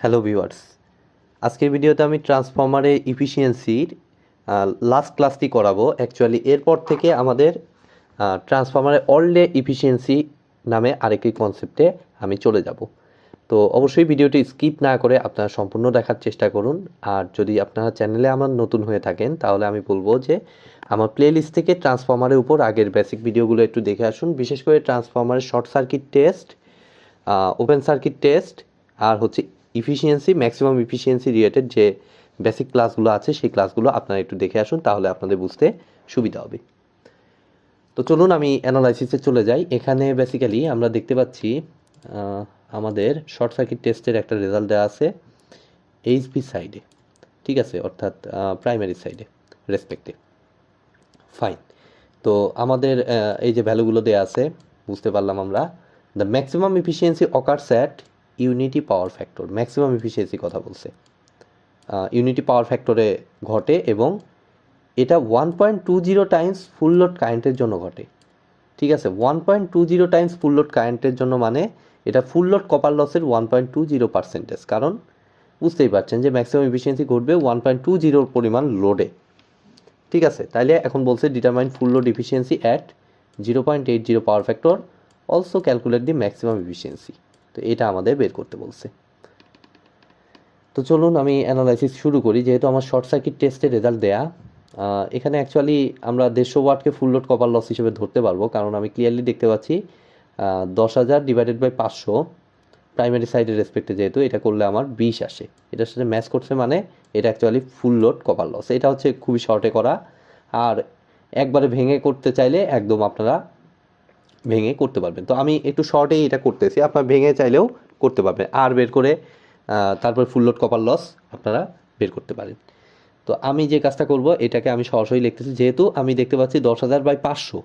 Hello viewers, আজকের ভিডিওতে আমি ট্রান্সফরমারের ইফিসিয়েন্সির লাস্ট ক্লাসটি করাবো। অ্যাকচুয়ালি এরপর থেকে আমাদের ট্রান্সফরমারের অল ডে ইফিসিয়েন্সি নামে আরেকটি কনসেপ্টে আমি চলে যাব। তো অবশ্যই ভিডিওটি স্কিপ না করে আপনারা সম্পূর্ণ দেখার চেষ্টা করুন। আর যদি আপনারা চ্যানেলে আমার নতুন হয়ে থাকেন তাহলে আমি বলবো যে আমার প্লেলিস্ট থেকে ট্রান্সফরমারের উপর আগের বেসিক ভিডিওগুলো একটু দেখে আসুন। বিশেষ করে ট্রান্সফরমারের short circuit test, open circuit test আর হচ্ছে ইফিসিয়েন্সি, ম্যাক্সিমাম ইফিসিয়েন্সি রিলেটেড যে বেসিক ক্লাসগুলো আছে সেই ক্লাসগুলো আপনারা একটু দেখে আসুন, তাহলে আপনাদের বুঝতে সুবিধা হবে। তো চলুন আমি অ্যানালাইসিসে চলে যাই। এখানে বেসিক্যালি আমরা দেখতে পাচ্ছি আমাদের শর্ট সার্কিট টেস্টের একটা রেজাল্ট দেওয়া আছে এইচভি সাইডে, ঠিক আছে, অর্থাৎ প্রাইমারি সাইডে রেসপেক্টে। ফাইন। তো আমাদের এই যে ভ্যালুগুলো দেওয়া আছে বুঝতে পারলাম আমরা। The maximum efficiency occurs at unity power factor, maximum efficiency কথা বলছে, ইউনিটি পাওয়ার ফ্যাক্টরে ঘটে এবং এটা 1.20 টাইমস ফুল লোড কারেন্টের জন্য ঘটে, ঠিক আছে। 1.20 টাইমস ফুল লোড কারেন্টের জন্য মানে এটা ফুল লোড কপার লসের 1.20%, কারণ বুঝতেই পারছেন যে ম্যাক্সিমাম ইফিসিয়েন্সি ঘটবে 1.20 পরিমাণ লোডে, ঠিক আছে। তাইলে এখন বলছে determine full load efficiency at 0.80 power factor, also calculate the maximum efficiency. তো এটা আমাদের বের করতে বলছে। তো চলুন আমি অ্যানালাইসিস শুরু করি। যেহেতু আমার শর্ট সার্কিট টেস্টের রেজাল্ট দেয়া, এখানে অ্যাকচুয়ালি আমরা 150 ওয়াটকে ফুল লোড কপার লস হিসেবে ধরতে পারবো, কারণ আমি ক্লিয়ারলি দেখতে পাচ্ছি 10,000 ডিভাইডেড বাই 500 প্রাইমারি সাইডের রেসপেক্টে যেহেতু এটা করলে আমার 20 আসে, এটার সাথে ম্যাচ করছে, মানে এটা actually full load copper loss. এটা হচ্ছে খুবই শর্টে করা, আর একবারে ভেঙে করতে চাইলে একদম আপনারা ভেঙে করতে পারবেন। তো আমি একটু শর্টেই এটা করতেছি, আপনারা ভেঙে চাইলেও করতে পারবেন, আর বের করে তারপর ফুল লোড কপার লস আপনারা বের করতে পারেন। তো আমি যে কাজটা করব এটাকে আমি সরাসরি লিখতেছি, যেহেতু আমি দেখতে পাচ্ছি 10,000 বাই 500,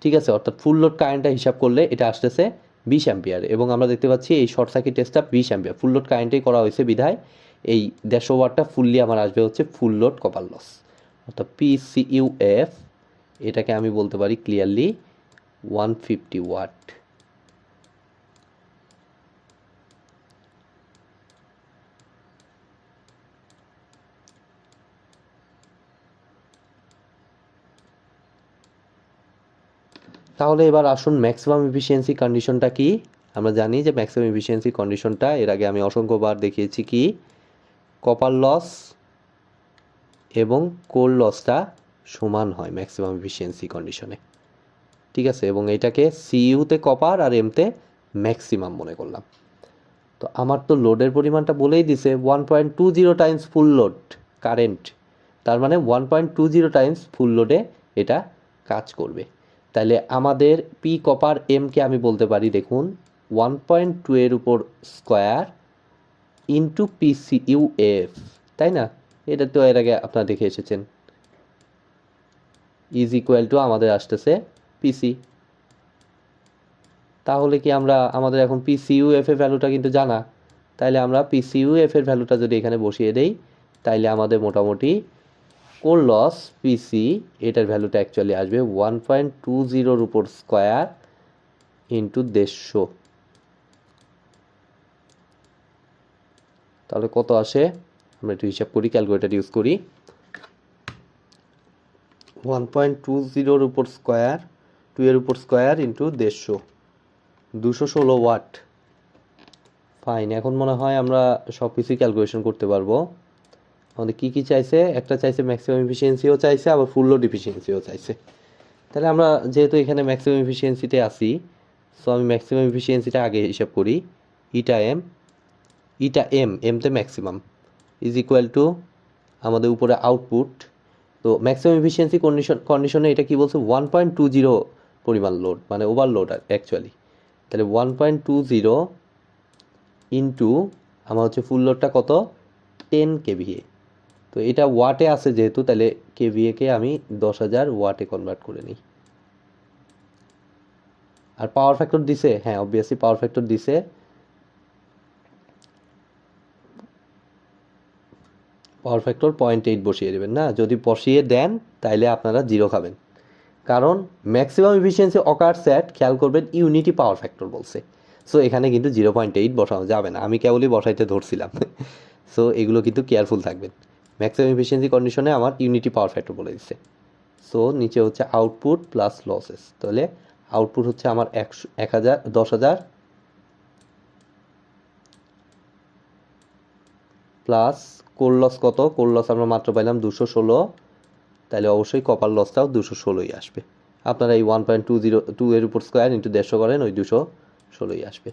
ঠিক আছে, অর্থাৎ ফুল লোড কারেন্টটা হিসাব করলে এটা আসতেছে 20 অ্যাম্পিয়ার, এবং আমরা দেখতে পাচ্ছি এই শর্ট সার্কিট টেস্টটা 20 অ্যাম্পিয়ার ফুল লোড কারেন্টেই করা হয়েছে বিধায় এই 150 ওয়াটটা ফুললি আমার আসবে হচ্ছে ফুল লোড কপার লস, অর্থাৎ PCUF। এটাকে আমি বলতে পারি ক্লিয়ারলি 150 ওয়াট। তাহলে এবার আসুন ম্যাক্সিমাম এফিসিয়েন্সি কন্ডিশনটা কি। আমরা জানি যে ম্যাক্সিমাম এফিসিয়েন্সি কন্ডিশনটা এর আগে আমি অসংখ্যবার দেখিয়েছি কি, কপার লস এবং কোর লসটা সমান হয় ম্যাক্সিমাম এফিসিয়েন্সি কন্ডিশনে, ঠিক আছে, এবং এটাকে সিইউতে কপার আর এমতে ম্যাক্সিমাম মনে করলাম। তো আমার তো লোডের পরিমাণটা বলেই দিছে 1.20 টাইমস ফুল লোড কারেন্ট, তার মানে 1.20 টাইমস ফুল লোডে এটা কাজ করবে। তাহলে আমাদের পি কপার এমকে আমি বলতে পারি, দেখুন 1.2 এর উপর স্কোয়ার ইন্টু PCUF, তাই না? এটা তো এর আগে আপনারা দেখে এসেছেন, ইজ ইকুয়াল টু আমাদের আসতেছে পিসি। তাহলে কি আমরা আমাদের এখন PCUF এর ভ্যালুটা কিন্তু জানা, তাইলে আমরা PCUF এর ভ্যালুটা যদি এখানে বসিয়ে দেই তাইলে আমাদের মোটামুটি কোর লস পিসি এটার ভ্যালুটা অ্যাকচুয়ালি আসবে 1.20 উপর স্কোয়ার ইন্টু 150। তাহলে কত আসে আমরা একটু হিসাব করি, ক্যালকুলেটর ইউজ করি। 1.20 উপর স্কোয়ার, 2 এর উপর স্কোয়ার ইন্টু 150, 216 ওয়াট। ফাইন, এখন মনে হয় আমরা সব কিছুই ক্যালকুলেশন করতে পারবো। আমাদের কী কী চাইছে, একটা চাইছে ম্যাক্সিমাম এফিসিয়েন্সিও চাইছে, আবার ফুল লোড এফিসিয়েন্সিও চাইছে। তাহলে আমরা যেহেতু এখানে ম্যাক্সিমাম এফিসিয়েন্সিতে আসি, সো আমি ম্যাক্সিমাম এফিসিয়েন্সিটা আগে হিসাব করি। ইটা এম, এমতে ম্যাক্সিমাম ইজ ইকুয়াল টু আমাদের উপরে আউটপুট। তো ম্যাক্সিমাম এফিসিয়েন্সি কন্ডিশনে এটা কি বলছে, 1.20 পরিমাণ লোড, মানে ওভারলোড অ্যাকচুয়ালি। তাহলে 1.20 ইন্টু আমার হচ্ছে ফুল লোডটা কত, 10 kVA। তো এটা ওয়াটে আছে যেহেতু, তাহলে কেভিএকে আমি 10,000 ওয়াটে কনভার্ট করে নিই। আর পাওয়ার ফ্যাক্টর দিছে, হ্যাঁ অবভিয়াসলি পাওয়ার ফ্যাক্টর দিছে, পাওয়ার ফ্যাক্টর 0.8 বসিয়ে দেবেন না, যদি বসিয়ে দেন তাইলে আপনারা 0 খাবেন, কারণ ম্যাক্সিমাম এফিসিয়েন্সি অকার্স অ্যাট, খেয়াল করবেন ইউনিটি পাওয়ার ফ্যাক্টর বলছে। সো এখানে কিন্তু 0.8 বসানো যাবে না, আমি কেবলই বসাইতে ধরছিলাম। সো এগুলো কিন্তু কেয়ারফুল থাকবেন। ম্যাক্সিমাম এফিসিয়েন্সি কন্ডিশনে আমার ইউনিটি পাওয়ার ফ্যাক্টর বলে দিচ্ছে। সো নিচে হচ্ছে আউটপুট প্লাস লসেস, তাহলে আউটপুট হচ্ছে আমার 10,000 প্লাস কোর লস কত, কোর লস আমরা মাত্র পাইলাম 216, তাহলে অবশ্যই কপার লসটাও 216ই আসবে। আপনারা এই 1.202 এর উপর স্কোয়ার ইন্টু 150 করেন, ওই 216ই আসবে।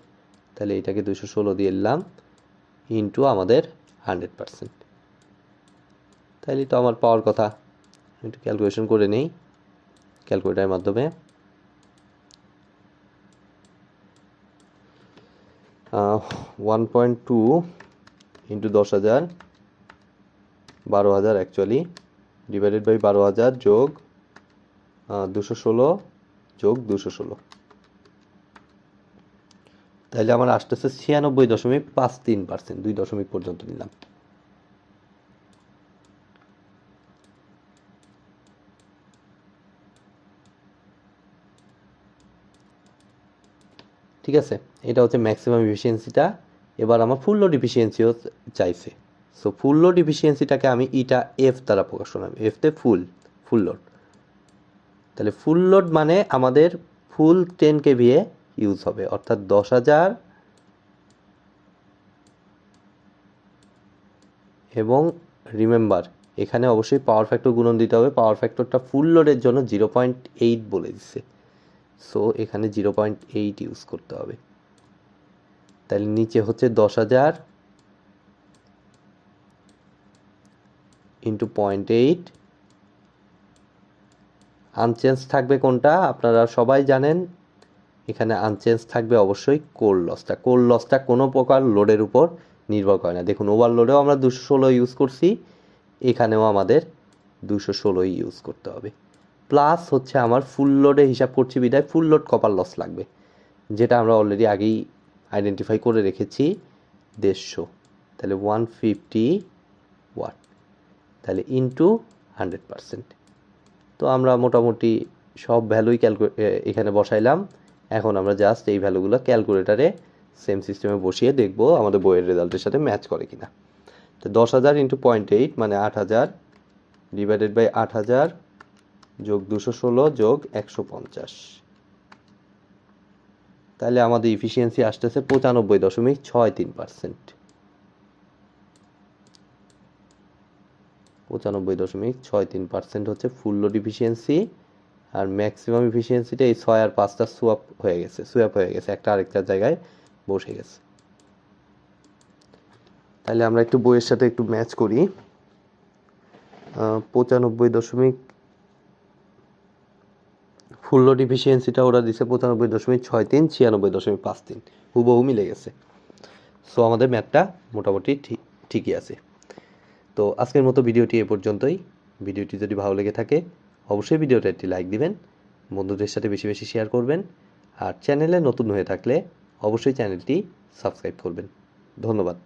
তাহলে এটাকে 216 দিয়ে দিলাম ইন্টু আমাদের 100%, তাইলে তো আমার পাওয়ার কথা। একটু ক্যালকুলেশন করে নেই ক্যালকুলেটারের মাধ্যমে। 1.2 ইন্টু 10,000, 12,000 অ্যাকচুয়ালি, ডিভাইডেড বাই 12,000 যোগ 216 যোগ 216, তাহলে আমার আসতেছে 96.53%, 2 দশমিক পর্যন্ত নিলাম। ঠিক আছে, এটা হচ্ছে ম্যাক্সিমাম এফিসিয়েন্সিটা। এবার আমার ফুল লোড এফিসিয়েন্সিও চাইছে। সো ফুল লোড এফিসিয়েন্সিটাকে আমি ইটা এফ দ্বারা প্রকাশ করলাম, এফতে ফুল লোড। তাহলে ফুল লোড মানে আমাদের ফুল 10 kVA ইউজ হবে, অর্থাৎ 10,000 এবং রিমেম্বার এখানে অবশ্যই পাওয়ার ফ্যাক্টর গুণন দিতে হবে। পাওয়ার ফ্যাক্টরটা ফুল লোডের জন্য 0.8 বলে দিচ্ছে, সো এখানে 0.8 ইউজ করতে হবে। তাহলে নিচে হচ্ছে 10,000 ইন্টু 0.8, আনচেঞ্জ থাকবে কোনটা আপনারা সবাই জানেন, এখানে আনচেঞ্জ থাকবে অবশ্যই কোর লসটা। কোর লসটা কোনো প্রকার লোডের উপর নির্ভর করে না। দেখুন ওভারলোডেও আমরা 216 ইউজ করছি, এখানেও আমাদের 216 ইউজ করতে হবে। প্লাস হচ্ছে আমার ফুল লোডে হিসাব করছি বিধায় ফুল লোড কপার লস লাগবে, যেটা আমরা অলরেডি আগেই আইডেন্টিফাই করে রেখেছি 150, তাহলে 150 ওয়াট, তাহলে ইন্টু 100%। তো আমরা মোটামুটি সব ভ্যালুই এখানে বসাইলাম। এখন আমরা জাস্ট এই ভ্যালুগুলো ক্যালকুলেটারে সেম সিস্টেমে বসিয়ে দেখব আমাদের বইয়ের রেজাল্টের সাথে ম্যাচ করে কিনা। তো 10,000 ইন্টু 0.8 মানে 8,000 ডিভাইডেড বাই 8,000 যোগ 216 যোগ 150, তাহলে আমাদের ইফিসিয়েন্সি আসতেছে 95.63%। 95.63% হচ্ছে ফুল লোড ইফিসিয়েন্সি। আর ম্যাক্সিমাম ইফিসিয়েন্সিটা এই 6 আর 5টা সোয়াপ হয়ে গেছে, একটা আরেকটার জায়গায় বসে গেছে। তাহলে আমরা একটু বইয়ের সাথে একটু ম্যাচ করি। 95 ফুল লোড ইফিসিয়েন্সিটা ওরা দিছে 95.63, 96.53, হুবহু মিলে গেছে। সো আমাদের ম্যাথটা মোটামুটি ঠিকই আছে। তো আজকের মতো ভিডিওটি এ পর্যন্তই। ভিডিওটি যদি ভালো লেগে থাকে অবশ্যই ভিডিওটা একটি লাইক দিবেন, বন্ধুদের সাথে বেশি বেশি শেয়ার করবেন, আর চ্যানেলে নতুন হয়ে থাকলে অবশ্যই চ্যানেলটি সাবস্ক্রাইব করবেন। ধন্যবাদ।